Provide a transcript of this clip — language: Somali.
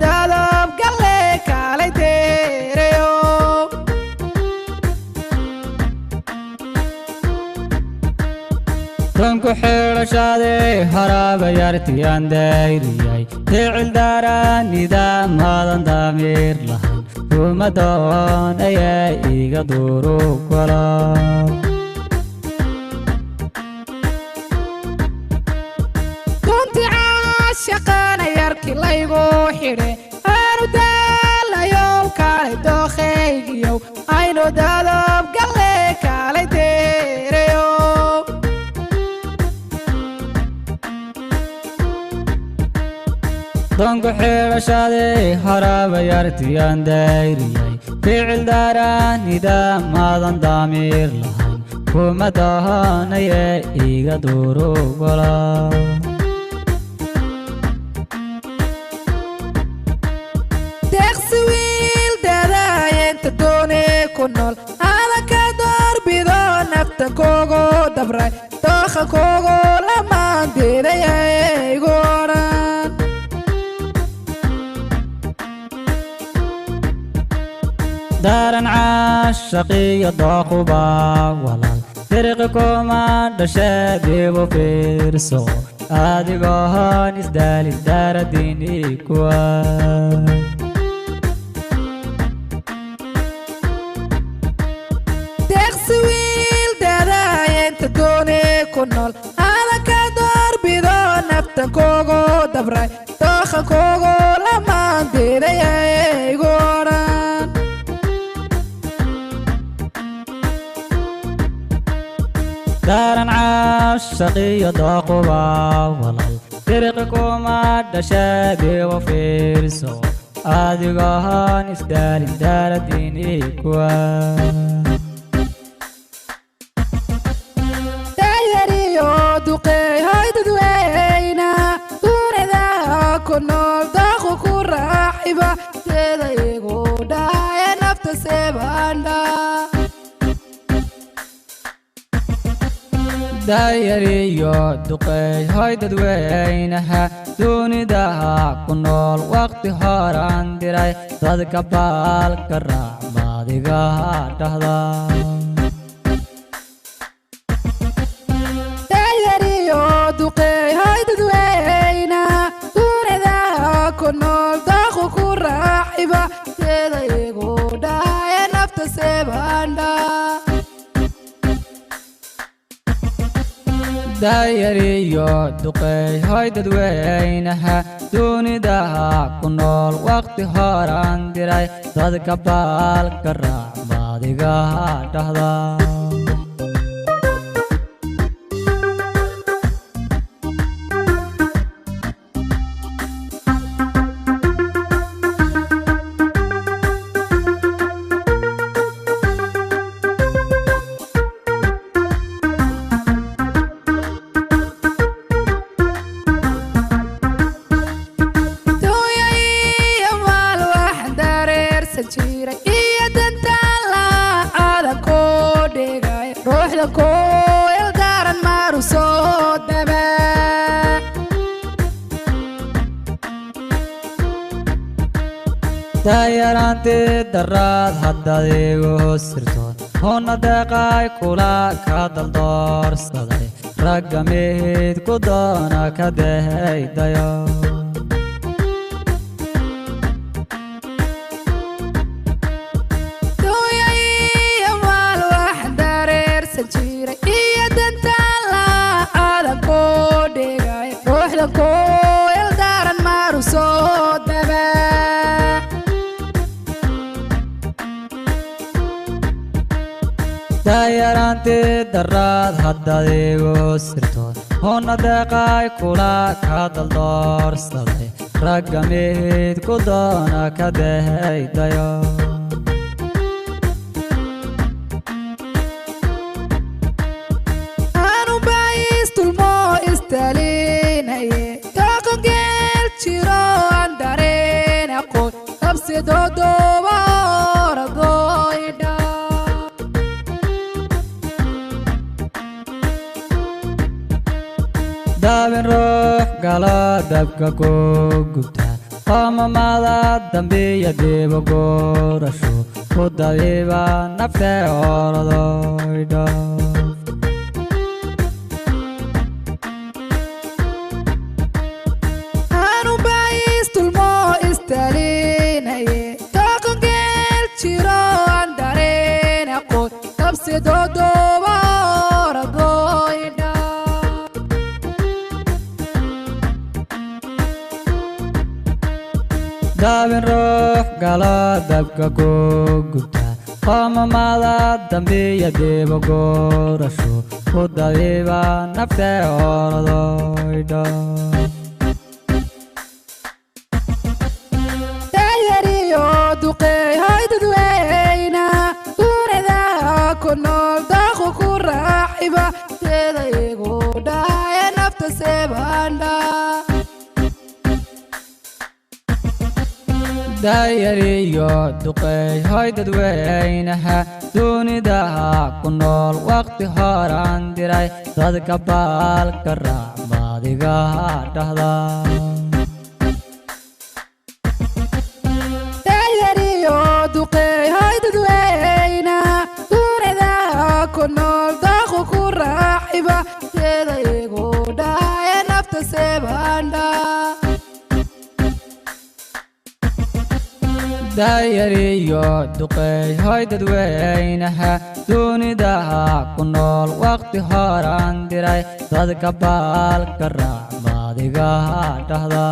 dadab galle kaalay deerayo tanku xirashade haraba yartiyan dayriyay ficil daran nidaamadan damir lahayn kuma doonaya iga duru kala kunti caashaqana yarki laygu xidhe aanu daalayo kaalay dookhaygiyow aynu dadab galle kaalay deerayo tanku xirashade haraba yartiyan dayriyay ficil daran nidaamadan damir lahayn kuma doonaya iga duru kala deeqsi wiil daadaayenta doone ku nool adanka doorbido naftan kugu dabray dookhan kugu lamaan diidayaygu odhan daran caashaqiyo dooquba walaal diriqi kuma dhashe dibu fiirso adigoon isdaalin daaradini kuwa deeqsi wiil daadaayenta doone ku nool adanka doorbido naftan kugu dabray dookhan kugu lamaan diidayaygu odhan daran caashaqiyo dooquba walaal diriqi kuma dhashe dibu fiirso adigoon isdaalin daaradini kuwa daayariyo duqeey hoy dadweyna dunida ku nool daaqu ku raaxiba teeda igu dhaaya nafta seebandha daayariyo duqeey hoy dadweynaha dunidaha ku nool waqti horan diray dadka baalka raac baadiga dhahda daayariyo duqeey hoy dadweyna dunida ku nool daaqu ku raaxiba teeda igu dhaaya nafta seebandha daayariyo duqeey hoy dadweynaha dunidaha ku nool waqti horan diray dadka baalka raac baadiga dhahda iyo dantaan laacadan ku dhigay ruuxda ku ildaran maru soo daba daayaraanti daraad haddaad igu sirtoon huna deeqay kula ka daldoorsaday ragga mid ku doona ka dehaydayo iyo dantaan laacadan ku dhigay ruuxda ku ildaran maru soo daba daayaraanti daraad haddaad igu sirtoon huna deeqay kula ka daldoorsaday ragga mid ku doona ka dehaydayo daabin ruux galo dabka ku gubta qoomamada dambiya dib u gurasho ku dabiiba nafte orodoydha anu bais tulmo istalinaye toqon geel jiro aan dareen aqoon kabsi dodoba oradoydha daabin ruux galo dabka ku gubta qoomamada dambiya dib u gurasho ku dabiiba nafte orodoydha tayariyo duqey hay dadweyna dunida ku nool daaqu ku raaxiba teeda igu dhahaya nafta seebandha dayariyo duqey hoy dadweynaha dunida ku nool waqti horaan diray dadka baalka raac baadiga dhahda tayariyo duqey hay dadweyna dunida ku nool daaqu ku raaxiba teeda igu dhahaya nafta seebandha dayariyo duqey hoy dadweynaha dunida ku nool waqti horaan diray dadka baalka raac baadiga dhahda